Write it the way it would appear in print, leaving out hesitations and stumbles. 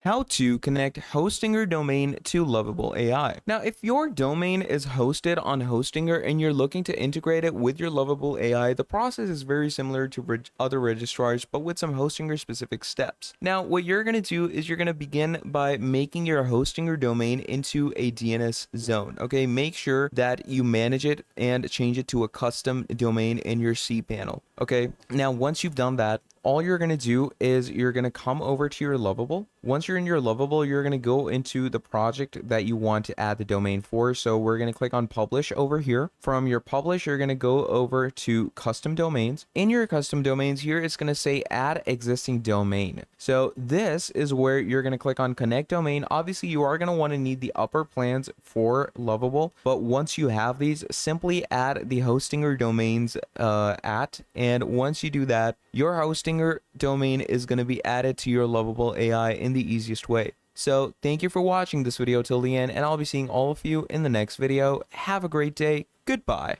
How to connect Hostinger domain to Lovable AI. Now, if your domain is hosted on Hostinger and you're looking to integrate it with your Lovable AI, the process is very similar to other registrars, but with some Hostinger specific steps. Now, what you're going to do is you're going to begin by making your Hostinger domain into a DNS zone. Okay, make sure that you manage it and change it to a custom domain in your cPanel. Okay, now once you've done that, all you're going to do is you're going to come over to your Lovable. Once you're in your Lovable, you're going to go into the project that you want to add the domain for. So we're going to click on publish over here. From your publish, you're going to go over to custom domains. In your custom domains here, it's going to say add existing domain. So this is where you're going to click on connect domain. Obviously, you are going to want to need the upper plans for Lovable, but once you have these, simply add the Hostinger domains and once you do that, your Hostinger domain is going to be added to your Lovable AI in the easiest way. So thank you for watching this video till the end, and I'll be seeing all of you in the next video. Have a great day. Goodbye.